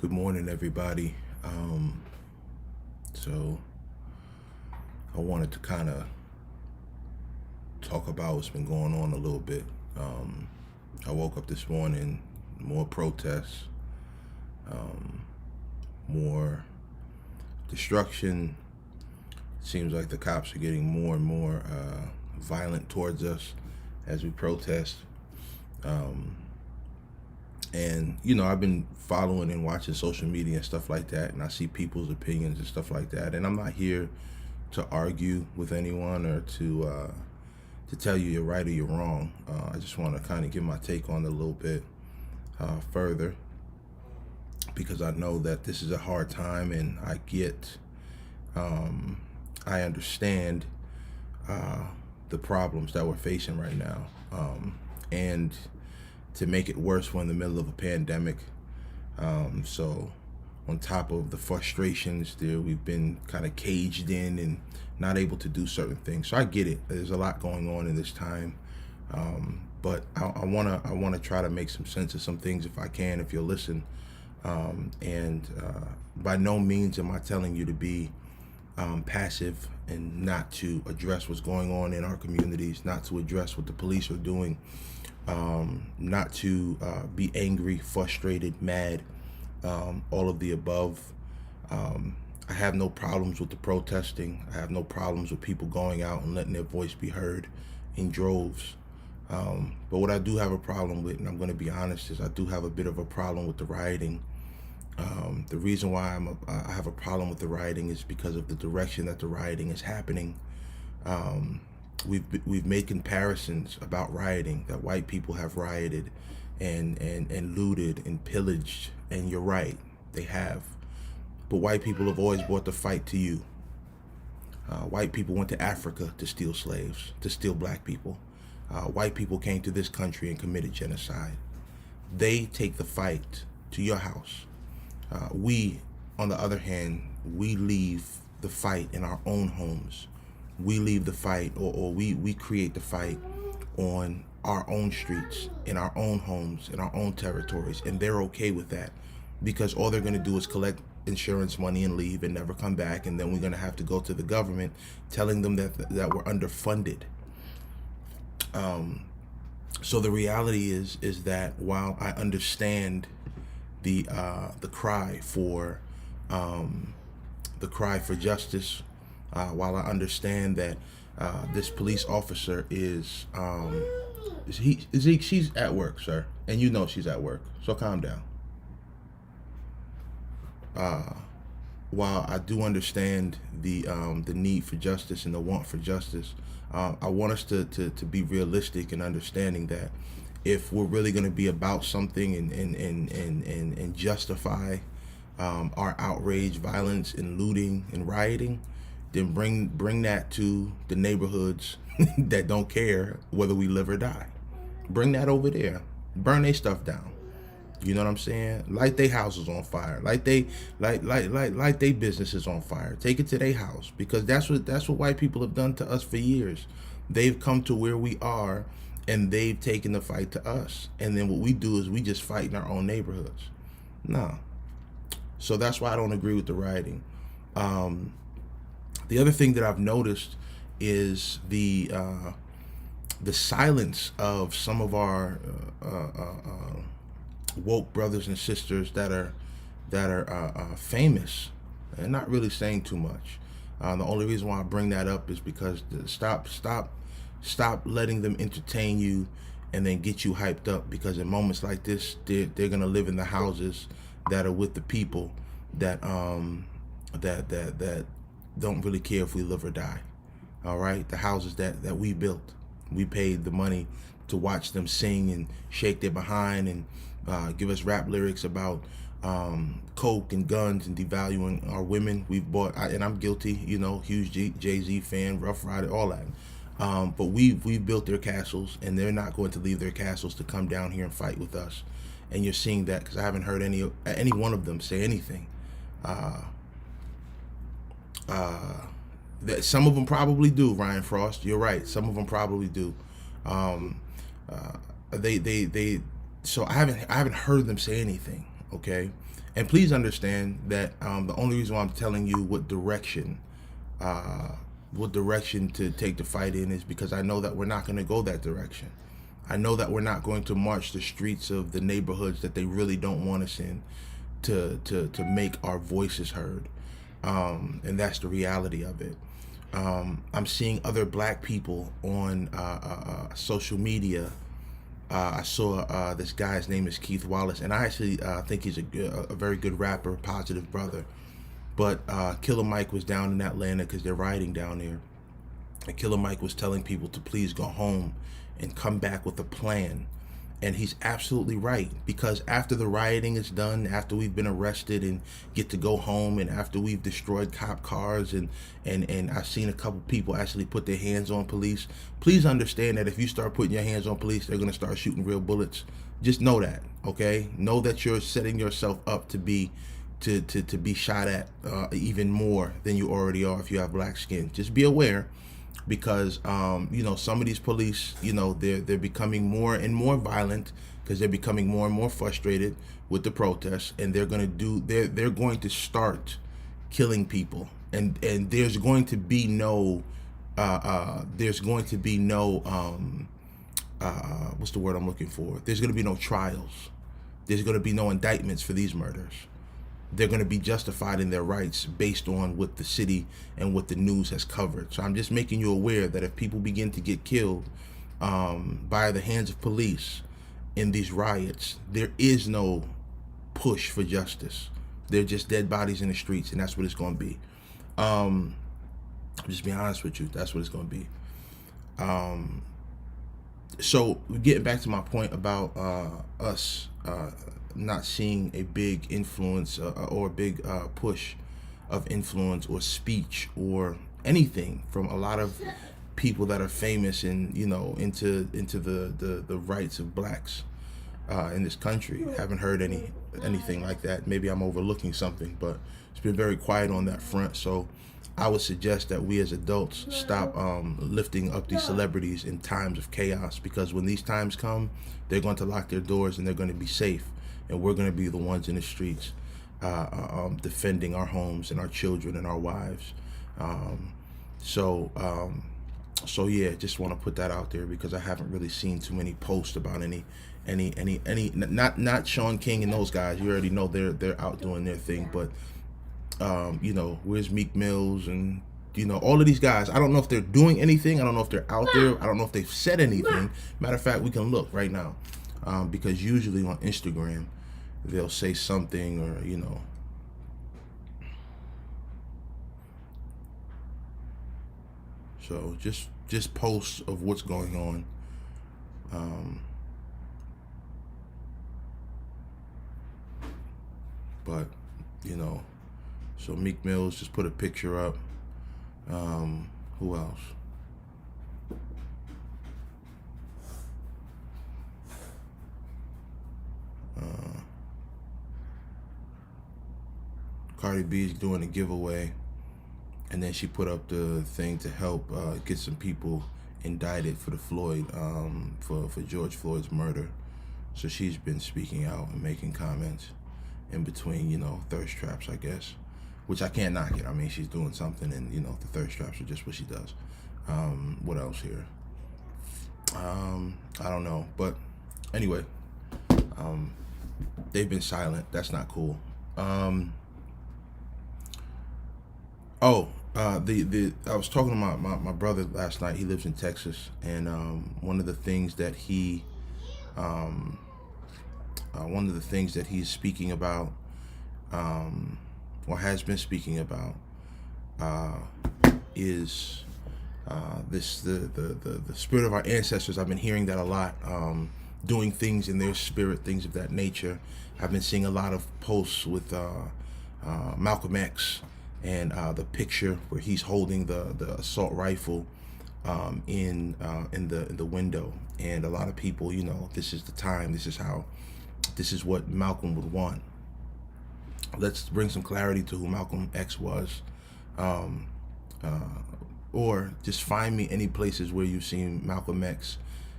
Good morning, everybody. So I wanted to kind of talk about what's been going on a little bit. I woke up this morning, more protests, more destruction. Seems like the cops are getting more and more violent towards us as we protest. And I've been following and watching social media and stuff like that, and I see people's opinions and stuff like that. And I'm not here to argue with anyone or to tell you you're right or you're wrong. I just want to kind of give my take on it a little bit further, because I know that this is a hard time, and I understand the problems that we're facing right now, and to make it worse, we're in the middle of a pandemic. So on top of the frustrations there, we've been kind of caged in and not able to do certain things. So I get it. There's a lot going on in this time. But I wanna try to make some sense of some things if I can, if you'll listen. And by no means am I telling you to be passive and not to address what's going on in our communities, not to address what the police are doing, not to be angry, frustrated, mad, all of the above. I have no problems with the protesting. I have no problems with people going out and letting their voice be heard in droves. But what I do have a problem with, and I'm going to be honest, is I do have a bit of a problem with the rioting. The reason why I have a problem with the rioting is because of the direction that the rioting is happening. We've made comparisons about rioting, that white people have rioted and looted and pillaged, and you're right, they have. But white people have always brought the fight to you. White people went to Africa to steal slaves, to steal black people. White people came to this country and committed genocide. They take the fight to your house. We, on the other hand, we leave the fight in our own homes. We leave the fight, or we create the fight on our own streets, in our own homes, in our own territories, and they're okay with that, because all they're going to do is collect insurance money and leave and never come back, and then we're going to have to go to the government telling them that we're underfunded. So the reality is that while I understand the cry for justice, while I understand that this police officer is she's at work, sir, and you know she's at work, so calm down. While I do understand the need for justice and the want for justice, I want us to be realistic in understanding that if we're really going to be about something and justify our outrage, violence, and looting and rioting, then bring that to the neighborhoods that don't care whether we live or die. Bring that over there. Burn their stuff down. You know what I'm saying? Light their houses on fire. Light they businesses on fire. Take it to their house, because that's what white people have done to us for years. They've come to where we are, and they've taken the fight to us. And then what we do is we just fight in our own neighborhoods. No. So that's why I don't agree with the rioting. The other thing that I've noticed is the silence of some of our woke brothers and sisters that are famous and not really saying too much. The only reason why I bring that up is because stop letting them entertain you and then get you hyped up, because in moments like this, they're gonna live in the houses that are with the people that don't really care if we live or die. All right, the houses that we built, we paid the money to watch them sing and shake their behind and give us rap lyrics about coke and guns and devaluing our women. We've bought, and I'm guilty, huge Jay-Z fan, Rough Rider, all that. But we've built their castles, and they're not going to leave their castles to come down here and fight with us. And you're seeing that because I haven't heard any one of them say anything. That some of them probably do, Ryan Frost. You're right. Some of them probably do. So I haven't heard them say anything okay? And please understand that the only reason why I'm telling you what direction to take the fight in is because I know that we're not going to go that direction. I know that we're not going to march the streets of the neighborhoods that they really don't want us in to make our voices heard. And that's the reality of it. I'm seeing other black people on social media. I saw this guy's name is Keith Wallace, and I actually think he's a very good rapper, positive brother. But Killer Mike was down in Atlanta because they're rioting down there. And Killer Mike was telling people to please go home and come back with a plan. And he's absolutely right, because after the rioting is done, after we've been arrested and get to go home, and after we've destroyed cop cars, and I've seen a couple people actually put their hands on police. Please understand that if you start putting your hands on police, they're going to start shooting real bullets. Just know that, okay? Know that you're setting yourself up to be shot at even more than you already are if you have black skin. Just be aware, because some of these police, they're becoming more and more violent because they're becoming more and more frustrated with the protests, and they're going to start killing people, and there's going to be no what's the word I'm looking for? There's going to be no trials. There's going to be no indictments for these murders. They're going to be justified in their rights based on what the city and what the news has covered. So I'm just making you aware that if people begin to get killed by the hands of police in these riots, there is no push for justice. They're just dead bodies in the streets, and that's what it's going to be. Just be honest with you, that's what it's going to be. So getting back to my point about us not seeing a big influence or a big push of influence or speech or anything from a lot of people that are famous and into the rights of blacks in this country. Haven't heard anything like that. Maybe I'm overlooking something, but it's been very quiet on that front. So I would suggest that we as adults stop lifting up these celebrities in times of chaos, because when these times come, they're going to lock their doors and they're going to be safe, and we're going to be the ones in the streets defending our homes and our children and our wives. So yeah, just want to put that out there, because I haven't really seen too many posts about any not Sean King and those guys. You already know they're out doing their thing, but where's Meek Mills and all of these guys? I don't know if they're doing anything. I don't know if they're out there. I don't know if they've said anything. Matter of fact, we can look right now, because usually on Instagram they'll say something, or so just posts of what's going on. But so Meek Mills just put a picture up. Who else? Cardi B's doing a giveaway, and then she put up the thing to help get some people indicted for the for George Floyd's murder. So she's been speaking out and making comments in between, thirst traps, I guess, which I can't knock it. I mean, she's doing something, and the thirst traps are just what she does. What else here? I don't know, but anyway, they've been silent. That's not cool. I was talking to my brother last night. He lives in Texas, and one of the things that he's speaking about, or has been speaking about, is the spirit of our ancestors. I've been hearing that a lot, doing things in their spirit, things of that nature. I've been seeing a lot of posts with Malcolm X, and the picture where he's holding the assault rifle in the window, and a lot of people, this is the time, this is what Malcolm would want. Let's bring some clarity to who Malcolm X was, or just find me any places where you've seen Malcolm X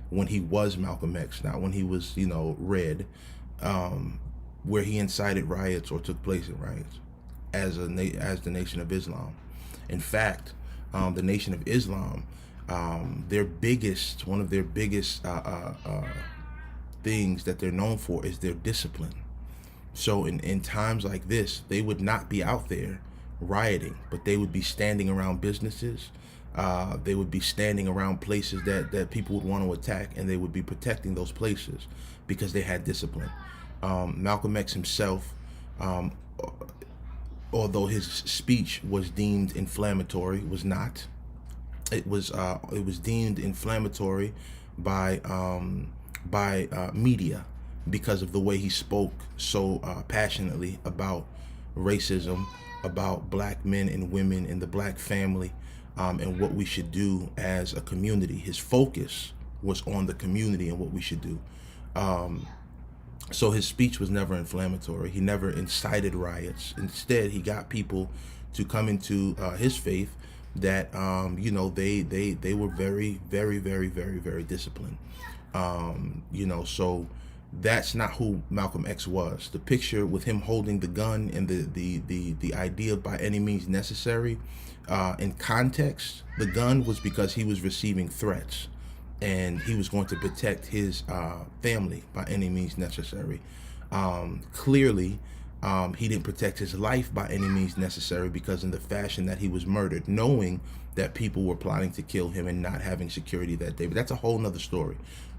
when he was Malcolm X, not when he was red. where he incited riots or took place in riots as the Nation of Islam. In fact, the Nation of Islam, one of their biggest things that they're known for is their discipline. So in times like this, they would not be out there rioting, but they would be standing around businesses. They would be standing around places that people would want to attack, and they would be protecting those places because they had discipline. Malcolm X himself, although his speech was deemed inflammatory, was not. It was deemed inflammatory by media because of the way he spoke so passionately about racism, about black men and women and the black family, and what we should do as a community. His focus was on the community and what we should do. So his speech was never inflammatory. He never incited riots. Instead, he got people to come into his faith that, they were very, very, very, very, very disciplined. So that's not who Malcolm X was. The picture with him holding the gun and the idea of by any means necessary, in context, the gun was because he was receiving threats and he was going to protect his family by any means necessary. Clearly, he didn't protect his life by any means necessary because in the fashion that he was murdered, knowing that people were plotting to kill him and not having security that day. But that's a whole nother story.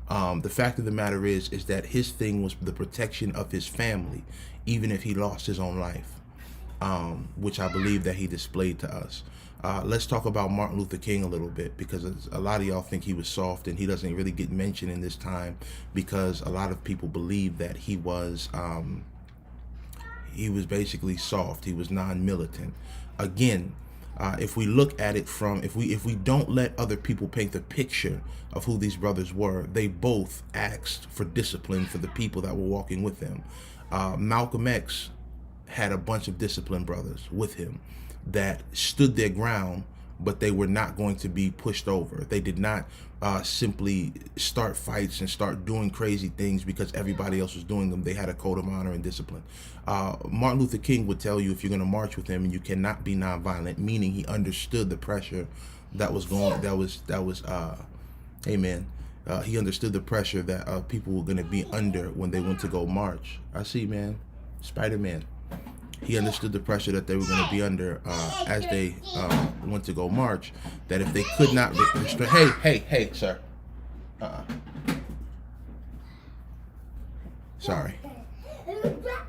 The fact of the matter is that his thing was the protection of his family, even if he lost his own life, which I believe that he displayed to us. Let's talk about Martin Luther King a little bit, because a lot of y'all think he was soft and he doesn't really get mentioned in this time because a lot of people believe that he was basically soft. He was non-militant. Again, if we look at it from, if we don't let other people paint the picture of who these brothers were, they both asked for discipline for the people that were walking with them. Malcolm X had a bunch of disciplined brothers with him that stood their ground, but they were not going to be pushed over. They did not simply start fights and start doing crazy things because everybody else was doing them. They had a code of honor and discipline. Martin Luther King would tell you if you're going to march with him, and you cannot be nonviolent, meaning he understood the pressure that was going. He understood the pressure that people were going to be under when they went to go march. I see, man. Spider-Man. He understood the pressure that they were going to be under as they went to go march, that if they could not restrain... Hey, sir. Sorry.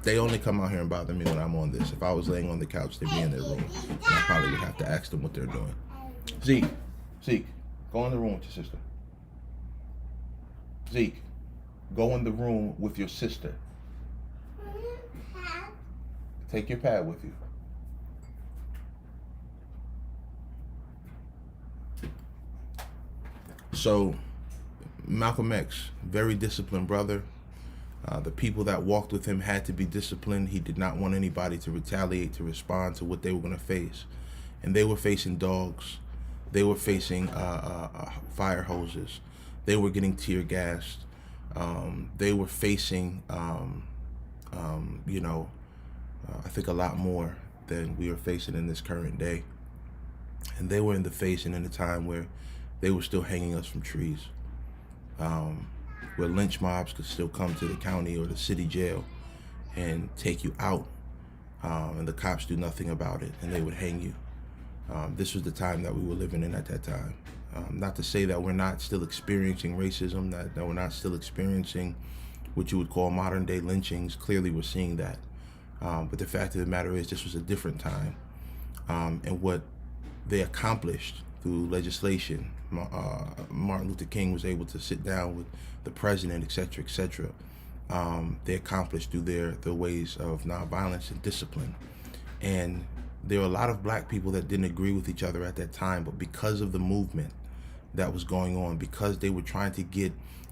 They only come out here and bother me when I'm on this. If I was laying on the couch, they'd be in their room. And I probably would have to ask them what they're doing. Zeke, go in the room with your sister. Zeke, go in the room with your sister. Take your pad with you. So, Malcolm X, very disciplined brother. The people that walked with him had to be disciplined. He did not want anybody to retaliate, to respond to what they were going to face. And they were facing dogs. They were facing fire hoses. They were getting tear gassed. They were facing, I think a lot more than we are facing in this current day. And they were in the time where they were still hanging us from trees, where lynch mobs could still come to the county or the city jail and take you out, and the cops do nothing about it, and they would hang you. This was the time that we were living in at that time. Not to say that we're not still experiencing racism, that we're not still experiencing what you would call modern day lynchings. Clearly we're seeing that. But the fact of the matter is this was a different time. And what they accomplished through legislation, Martin Luther King was able to sit down with the president, et cetera, they accomplished through their ways of nonviolence and discipline. And there were a lot of black people that didn't agree with each other at that time, but because of the movement that was going on, because they were trying to get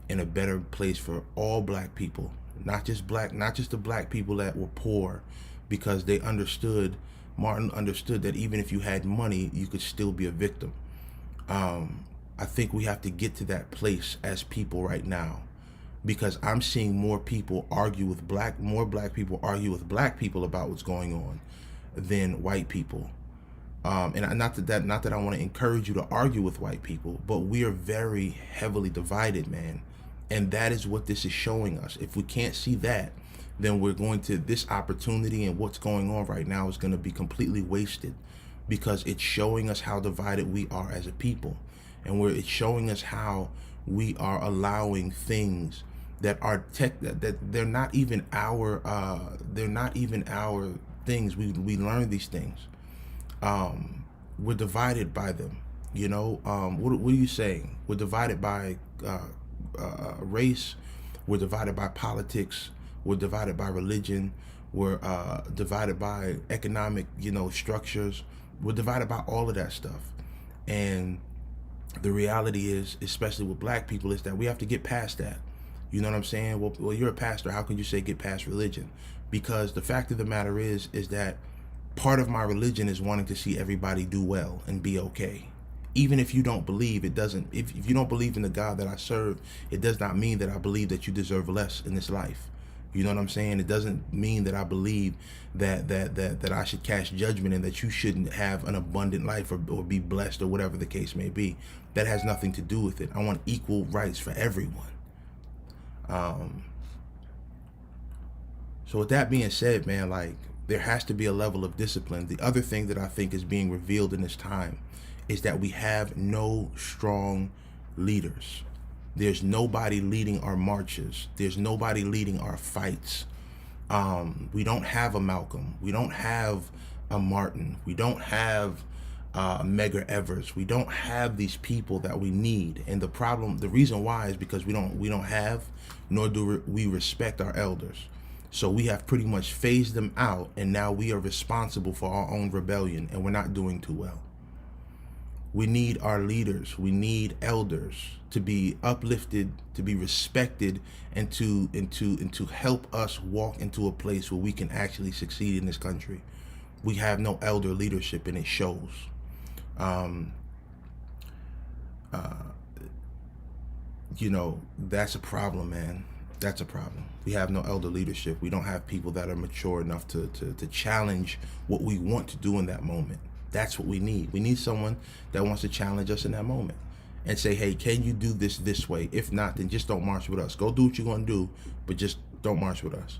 in a better place for all black people, not just the black people that were poor, because Martin understood that even if you had money, you could still be a victim. I think we have to get to that place as people right now, because I'm seeing more people argue with more black people argue with black people about what's going on than white people. And not that I want to encourage you to argue with white people, but we are very heavily divided, man. And that is what this is showing us. If we can't see that, then we're going to, this opportunity and what's going on right now is going to be completely wasted, because it's showing us how divided we are as a people. And it's showing us how we are allowing things that are that they're not even our things. We learn these things. We're divided by them. What are you saying? We're divided by race. We're divided by politics. We're divided by religion. We're divided by economic, structures. We're divided by all of that stuff. And the reality is, especially with black people, is that we have to get past that. You know what I'm saying? Well, you're a pastor. How can you say get past religion? Because the fact of the matter is that part of my religion is wanting to see everybody do well and be okay. Even if you don't believe, if you don't believe in the God that I serve, it does not mean that I believe that you deserve less in this life. You know what I'm saying? It doesn't mean that I believe that I should cast judgment and that you shouldn't have an abundant life or be blessed or whatever the case may be. That has nothing to do with it. I want equal rights for everyone. So with that being said, man, like, there has to be a level of discipline. The other thing that I think is being revealed in this time is that we have no strong leaders. There's nobody leading our marches. There's nobody leading our fights. We don't have a Malcolm. We don't have a Martin. We don't have Medgar Evers. We don't have these people that we need. And the reason why is because we don't have, nor do we respect our elders. So we have pretty much phased them out, and now we are responsible for our own rebellion, and we're not doing too well. We need our leaders. We need elders to be uplifted, to be respected, and to help us walk into a place where we can actually succeed in this country. We have no elder leadership, and it shows. That's a problem, man. That's a problem. We have no elder leadership. We don't have people that are mature enough to challenge what we want to do in that moment. That's what we need. We need someone that wants to challenge us in that moment and say, hey, can you do this way? If not, then just don't march with us. Go do what you're going to do, but just don't march with us.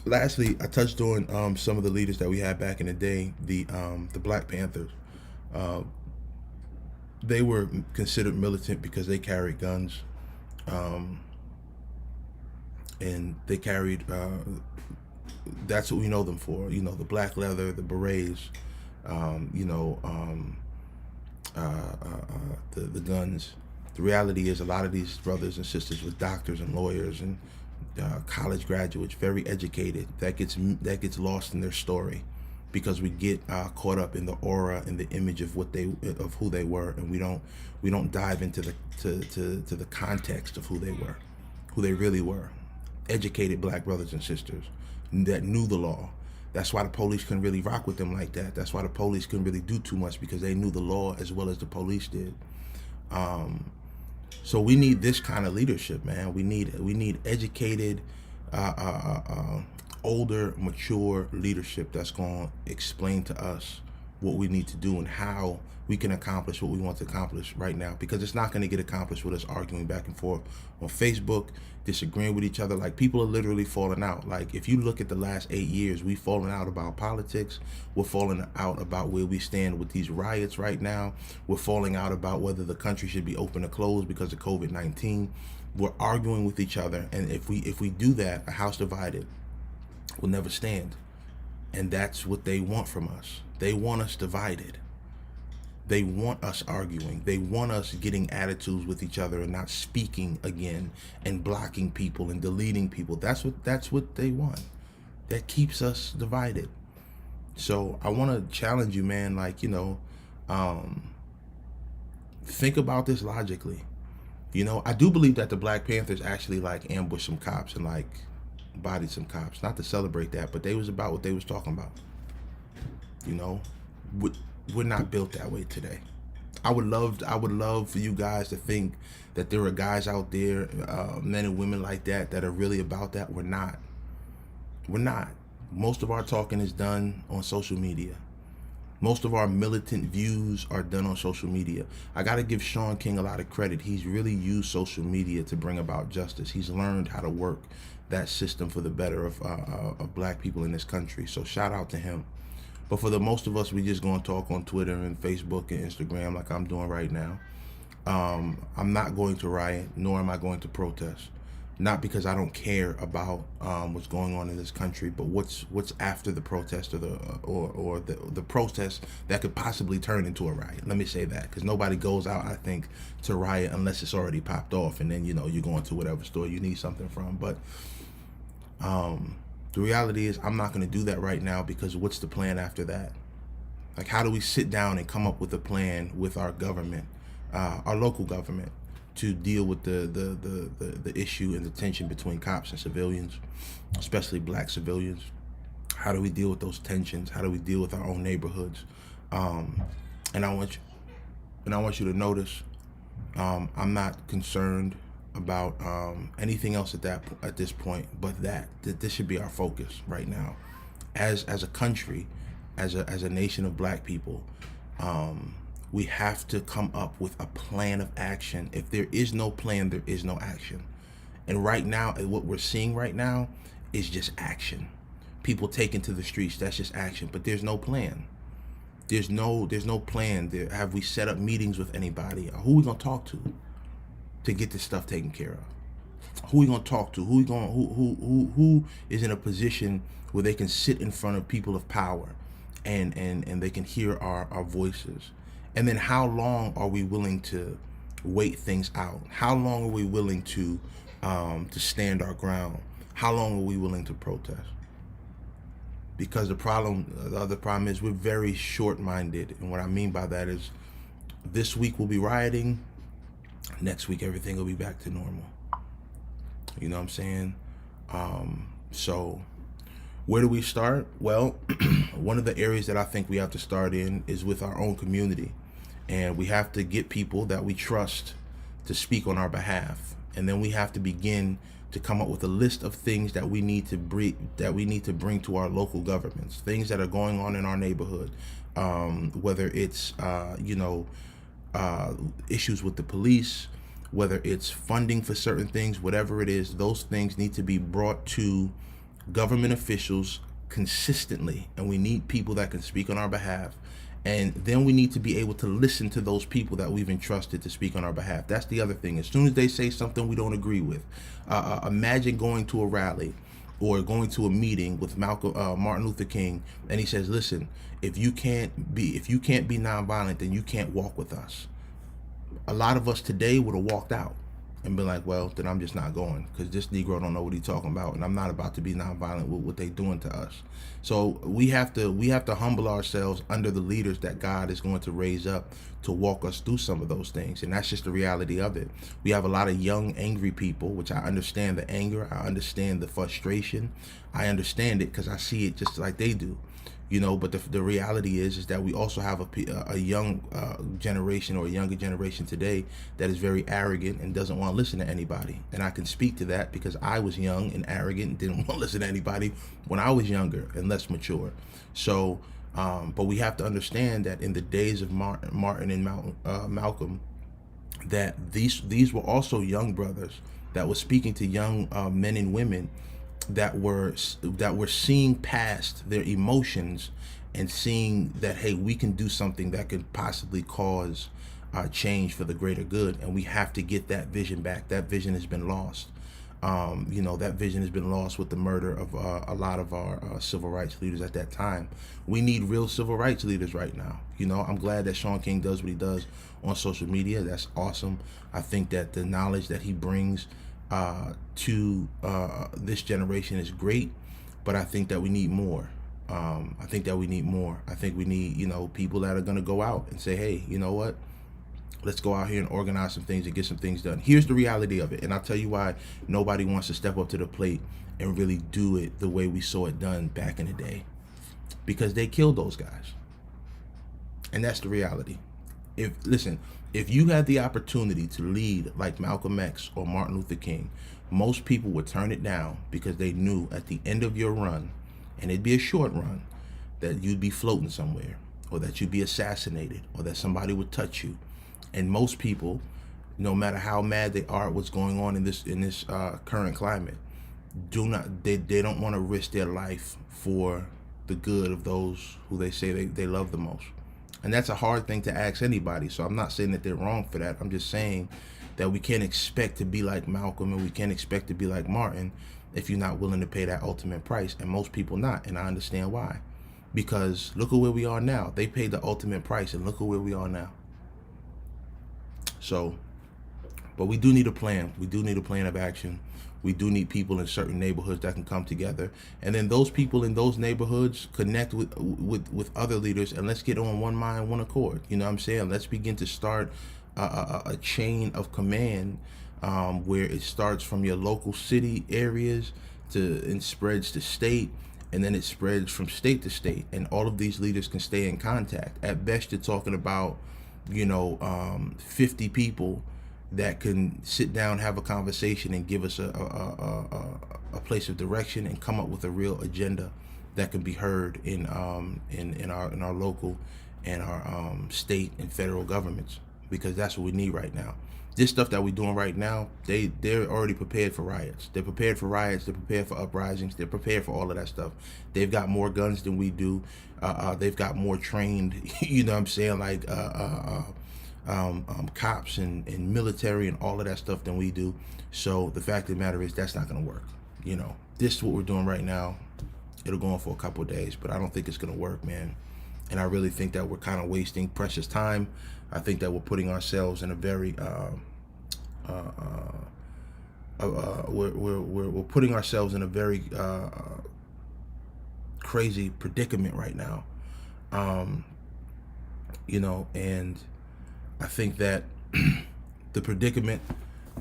Lastly, I touched on some of the leaders that we had back in the day, the Black Panthers. They were considered militant because they carried guns. And they carried, that's what we know them for, the black leather, the berets, the guns. The reality is a lot of these brothers and sisters were doctors and lawyers and college graduates, very educated. That gets lost in their story because we get caught up in the aura and the image of who they were, and we don't dive into the context of who they really were. Educated black brothers and sisters that knew the law. That's why the police couldn't really rock with them like that. That's why the police couldn't really do too much, because they knew the law as well as the police did. So we need this kind of leadership, man. We need educated, older, mature leadership that's going to explain to us what we need to do and how we can accomplish what we want to accomplish right now, because it's not going to get accomplished with us arguing back and forth on Facebook, disagreeing with each other. Like, people are literally falling out. Like, if you look at the last 8 years, we've fallen out about politics. We're falling out about where we stand with these riots right now. We're falling out about whether the country should be open or closed because of COVID-19. We're arguing with each other, and if we do that, a house divided will never stand. And that's what they want from us. They want us divided. They want us arguing. They want us getting attitudes with each other and not speaking again and blocking people and deleting people. That's what they want. That keeps us divided. So I want to challenge you, man, think about this logically. I do believe that the Black Panthers actually ambushed some cops and bodied some cops. Not to celebrate that, but they was about what they was talking about. We're not built that way today. I would love for you guys to think that there are guys out there, men and women like that are really about that. We're not. We're not. Most of our talking is done on social media. Most of our militant views are done on social media. I got to give Shaun King a lot of credit. He's really used social media to bring about justice. He's learned how to work that system for the better of black people in this country. So shout out to him. But for the most of us, we just going to talk on Twitter and Facebook and Instagram like I'm doing right now. I'm not going to riot, nor am I going to protest. Not because I don't care about what's going on in this country, but what's after the protest or the protest that could possibly turn into a riot. Let me say that, because nobody goes out, I think, to riot unless it's already popped off, and then you're going to whatever store you need something from. But the reality is, I'm not going to do that right now, because what's the plan after that? Like, how do we sit down and come up with a plan with our government, our local government, to deal with the issue and the tension between cops and civilians, especially black civilians? How do we deal with those tensions? How do we deal with our own neighborhoods? And I want you to notice, I'm not concerned about anything else at this point, but that this should be our focus right now, as a country, as a nation of black people. We have to come up with a plan of action. If there is no plan, there is no action. And right now, what we're seeing right now is just action. People taking to the streets, that's just action. But there's no plan. There's no plan. Have we set up meetings with anybody? Who we gonna talk to get this stuff taken care of? Who we gonna talk to? Who is in a position where they can sit in front of people of power and they can hear our voices? And then how long are we willing to wait things out? How long are we willing to stand our ground? How long are we willing to protest? Because the other problem is we're very short-minded. And what I mean by that is, this week we'll be rioting. Next week, everything will be back to normal. You know what I'm saying? So where do we start? Well, one of the areas that I think we have to start in is with our own community. And we have to get people that we trust to speak on our behalf. And then we have to begin to come up with a list of things that we need to bring to our local governments, things that are going on in our neighborhood, whether it's issues with the police, whether it's funding for certain things, whatever it is, those things need to be brought to government officials consistently. And we need people that can speak on our behalf. And then we need to be able to listen to those people that we've entrusted to speak on our behalf. That's the other thing. As soon as they say something we don't agree with, imagine going to a rally or going to a meeting with Martin Luther King, and he says, "Listen, if you can't be nonviolent, then you can't walk with us." A lot of us today would have walked out and been like, "Well, then I'm just not going, because this Negro don't know what he's talking about, and I'm not about to be nonviolent with what they doing to us." So we have to humble ourselves under the leaders that God is going to raise up to walk us through some of those things, and that's just the reality of it. We have a lot of young, angry people, which I understand the anger, I understand the frustration, I understand it because I see it just like they do. But the reality is that we also have a young generation, or a younger generation today, that is very arrogant and doesn't want to listen to anybody. And I can speak to that because I was young and arrogant and didn't want to listen to anybody when I was younger and less mature. So, but we have to understand that in the days of Martin and Malcolm, that these were also young brothers that were speaking to young men and women that were seeing past their emotions and seeing that, hey, we can do something that could possibly cause change for the greater good. And we have to get that vision back. That vision has been lost. That vision has been lost with the murder of a lot of our civil rights leaders at that time. We need real civil rights leaders right now. I'm glad that Shaun King does what he does on social media. That's awesome. I think that the knowledge that he brings to this generation is great, but I think that we need more. I think we need, people that are going to go out and say, hey, you know what? Let's go out here and organize some things and get some things done. Here's the reality of it. And I'll tell you why nobody wants to step up to the plate and really do it the way we saw it done back in the day. Because they killed those guys. And that's the reality. If you had the opportunity to lead like Malcolm X or Martin Luther King, most people would turn it down because they knew at the end of your run, and it'd be a short run, that you'd be floating somewhere, or that you'd be assassinated, or that somebody would touch you. And most people, no matter how mad they are at what's going on in this current climate, they don't want to risk their life for the good of those who they say they love the most. And that's a hard thing to ask anybody. So I'm not saying that they're wrong for that. I'm just saying that we can't expect to be like Malcolm, and we can't expect to be like Martin if you're not willing to pay that ultimate price. And most people not, and I understand why. Because look at where we are now. They paid the ultimate price, and look at where we are now. So, but we do need a plan. We do need a plan of action. We do need people in certain neighborhoods that can come together, and then those people in those neighborhoods connect with other leaders, and let's get on one mind, one accord. You know what I'm saying? Let's begin to start a chain of command, where it starts from your local city areas and spreads to state, and then it spreads from state to state, and all of these leaders can stay in contact. At best, you're talking about 50 people that can sit down, have a conversation, and give us a place of direction, and come up with a real agenda that can be heard in our local and our state and federal governments, because that's what we need right now. This stuff that we're doing right now, they're already prepared for riots. They're prepared for riots. They're prepared for uprisings. They're prepared for all of that stuff. They've got more guns than we do. They've got more trained, you know what I'm saying, like cops and military and all of that stuff than we do. So the fact of the matter is, that's not going to work. This is what we're doing right now. It'll go on for a couple of days, but I don't think it's going to work, man. And I really think that we're kind of wasting precious time. I think that we're putting ourselves in a very we're putting ourselves in a very crazy predicament right now. And I think that the predicament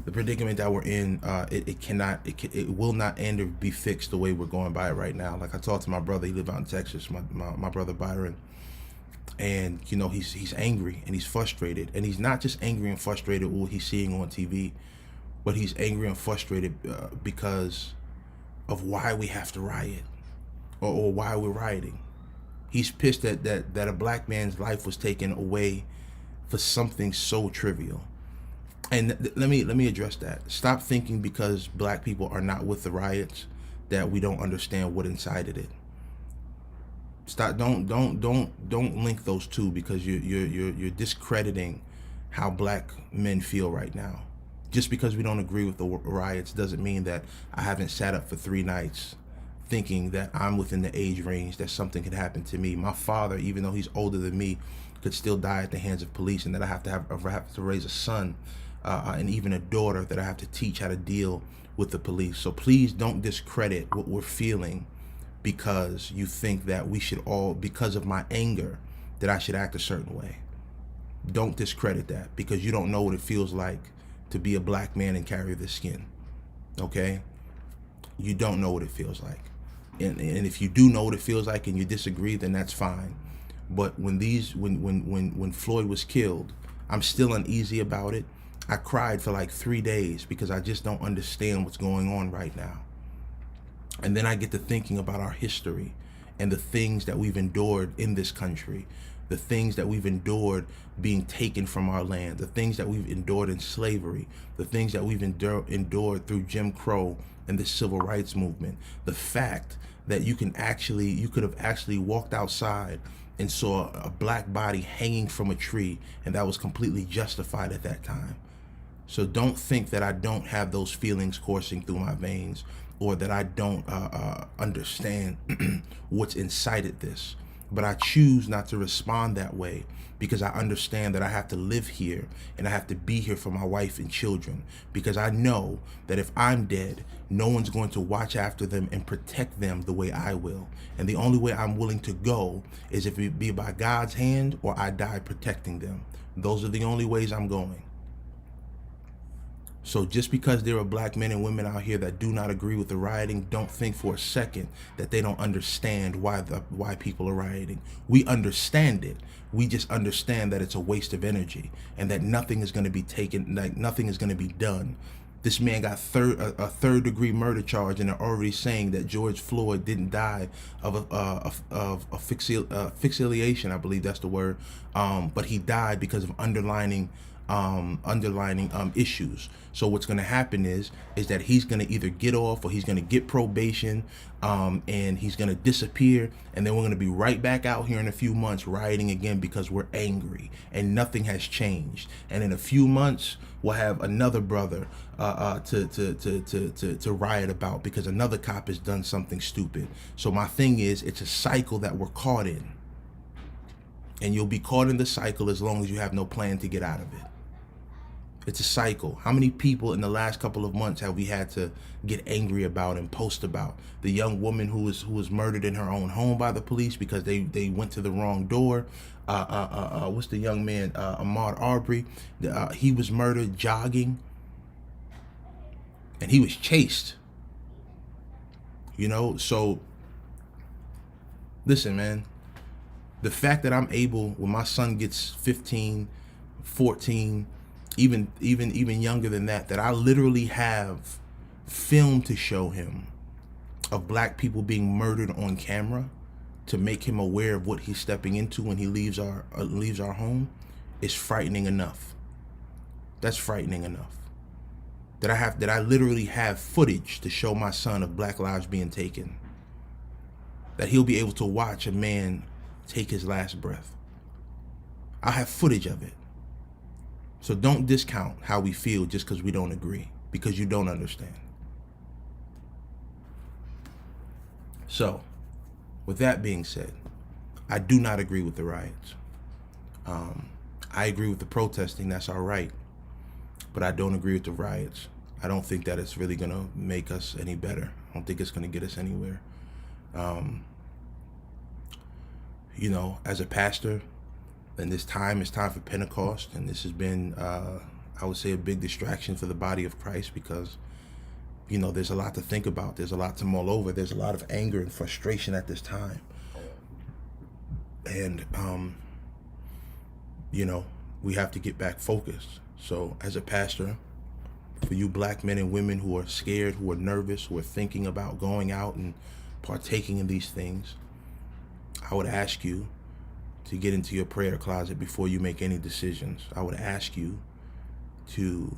that we're in, it will not end or be fixed the way we're going by it right now. Like I talked to my brother, he lives out in Texas, my brother Byron, and he's angry and he's frustrated, and he's not just angry and frustrated with what he's seeing on TV, but he's angry and frustrated because of why we have to riot, or why we're rioting. He's pissed that a black man's life was taken away for something so trivial. And let me address that. Stop thinking because black people are not with the riots that we don't understand what incited it. Stop. Don't link those two, because you're discrediting how black men feel right now. Just because we don't agree with the riots doesn't mean that I haven't sat up for 3 nights thinking that I'm within the age range that something could happen to me. My father, even though he's older than me, could still die at the hands of police, and that I have to raise a son and even a daughter that I have to teach how to deal with the police. So please don't discredit what we're feeling because you think that we should all, because of my anger, that I should act a certain way. Don't discredit that, because you don't know what it feels like to be a black man and carry this skin. Okay? You don't know what it feels like. And if you do know what it feels like and you disagree, then that's fine. But when Floyd was killed, I'm still uneasy about it. I cried for like 3 days because I just don't understand what's going on right now. And then I get to thinking about our history and the things that we've endured in this country, the things that we've endured being taken from our land, the things that we've endured in slavery, the things that we've endured through Jim Crow and the civil rights movement. The fact that you could have actually walked outside and saw a black body hanging from a tree, and that was completely justified at that time. So don't think that I don't have those feelings coursing through my veins, or that I don't understand what's incited this. But I choose not to respond that way because I understand that I have to live here and I have to be here for my wife and children, because I know that if I'm dead, no one's going to watch after them and protect them the way I will. And the only way I'm willing to go is if it be by God's hand or I die protecting them. Those are the only ways I'm going. So just because there are black men and women out here that do not agree with the rioting, don't think for a second that they don't understand why people are rioting. We understand it. We just understand that it's a waste of energy and that nothing is going to be taken, like nothing is going to be done. This man got a third degree murder charge, and they're already saying that George Floyd didn't die of asphyxiation, I believe that's the word, but he died because of underlining issues. So what's going to happen is that he's going to either get off or he's going to get probation, and he's going to disappear, and then we're going to be right back out here in a few months rioting again because we're angry and nothing has changed. And in a few months we'll have another brother to riot about because another cop has done something stupid. So my thing is, it's a cycle that we're caught in, and you'll be caught in the cycle as long as you have no plan to get out of it. It's a cycle. How many people in the last couple of months have we had to get angry about and post about? The young woman who was murdered in her own home by the police because they went to the wrong door. What's the young man? Ahmaud Arbery. He was murdered jogging, and he was chased. You know, so listen, man. The fact that I'm able, when my son gets 15, 14, even younger than that I literally have film to show him of black people being murdered on camera to make him aware of what he's stepping into when he leaves our home, is frightening enough. That's frightening enough. That I literally have footage to show my son of black lives being taken. That he'll be able to watch a man take his last breath. I have footage of it. So don't discount how we feel just because we don't agree, because you don't understand. So, with that being said, I do not agree with the riots. I agree with the protesting, that's all right, but I don't agree with the riots. I don't think that it's really gonna make us any better. I don't think it's gonna get us anywhere. You know, as a pastor, and this time is time for Pentecost, and this has been, I would say, a big distraction for the body of Christ because, you know, there's a lot to think about. There's a lot to mull over. There's a lot of anger and frustration at this time. And, you know, we have to get back focused. So as a pastor, for you black men and women who are scared, who are nervous, who are thinking about going out and partaking in these things, I would ask you to get into your prayer closet before you make any decisions. I would ask you to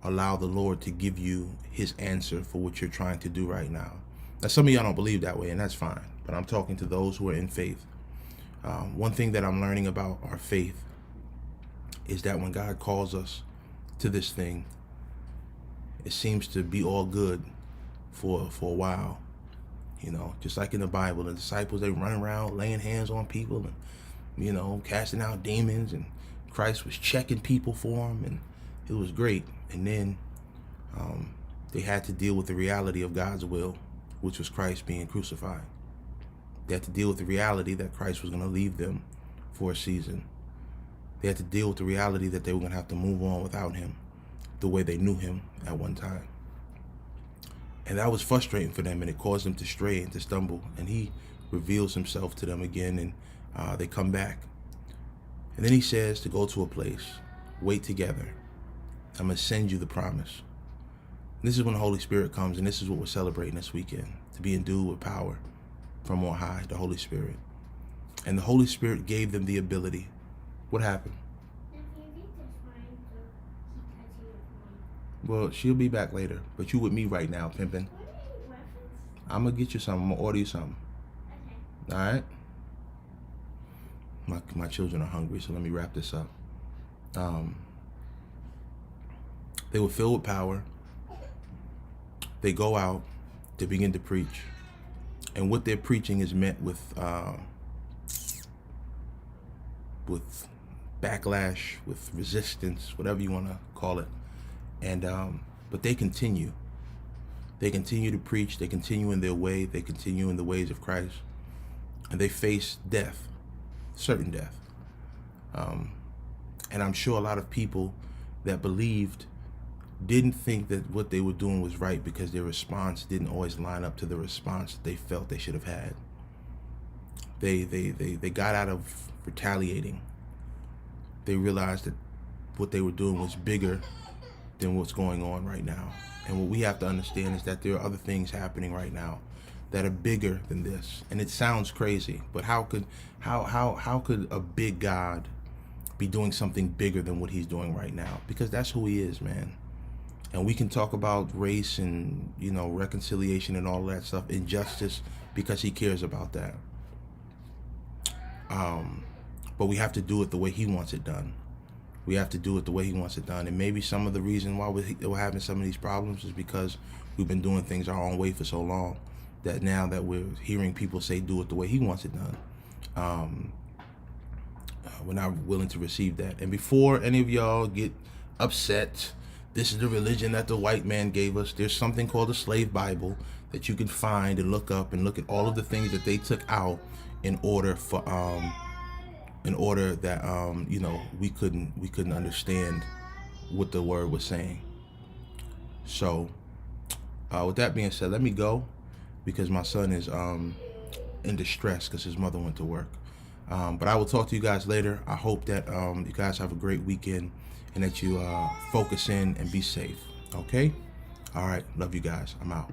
allow the Lord to give you his answer for what you're trying to do right now. Now, some of y'all don't believe that way, and that's fine, but I'm talking to those who are in faith. One thing that I'm learning about our faith is that when God calls us to this thing, it seems to be all good for a while. You know, just like in the Bible, the disciples, they run around laying hands on people and, you know, casting out demons, and Christ was checking people for them, and it was great. And then they had to deal with the reality of God's will, which was Christ being crucified. They had to deal with the reality that Christ was going to leave them for a season. They had to deal with the reality that they were going to have to move on without him the way they knew him at one time. And that was frustrating for them, and it caused them to stray and to stumble. And he reveals himself to them again, and they come back. And then he says to go to a place, wait together. I'm going to send you the promise. And this is when the Holy Spirit comes, and this is what we're celebrating this weekend, to be endued with power from on high, the Holy Spirit. And the Holy Spirit gave them the ability. What happened? Well, she'll be back later, but you with me right now, pimpin'. I'm gonna get you something. I'm gonna order you something. Okay. All right. My children are hungry, so let me wrap this up. They were filled with power. They go out, they begin to preach, and what they're preaching is met with backlash, with resistance, whatever you want to call it. And but they continue to preach, they continue in their way, they continue in the ways of Christ, and they face death, certain death. And I'm sure a lot of people that believed didn't think that what they were doing was right because their response didn't always line up to the response that they felt they should have had. They got out of retaliating. They realized that what they were doing was bigger than what's going on right now. And what we have to understand is that there are other things happening right now that are bigger than this. And it sounds crazy, but how could a big God be doing something bigger than what he's doing right now? Because that's who he is, man. And we can talk about race and, you know, reconciliation and all that stuff, injustice, because he cares about that. But we have to do it the way he wants it done. We have to do it the way he wants it done. And maybe some of the reason why we're having some of these problems is because we've been doing things our own way for so long that now that we're hearing people say do it the way he wants it done, we're not willing to receive that. And before any of y'all get upset, this is the religion that the white man gave us. There's something called the Slave Bible that you can find and look up and look at all of the things that they took out in order for that you know, we couldn't understand what the word was saying. So with that being said, let me go because my son is in distress because his mother went to work. But I will talk to you guys later. I hope that you guys have a great weekend and that you focus in and be safe. Okay? All right. Love you guys. I'm out.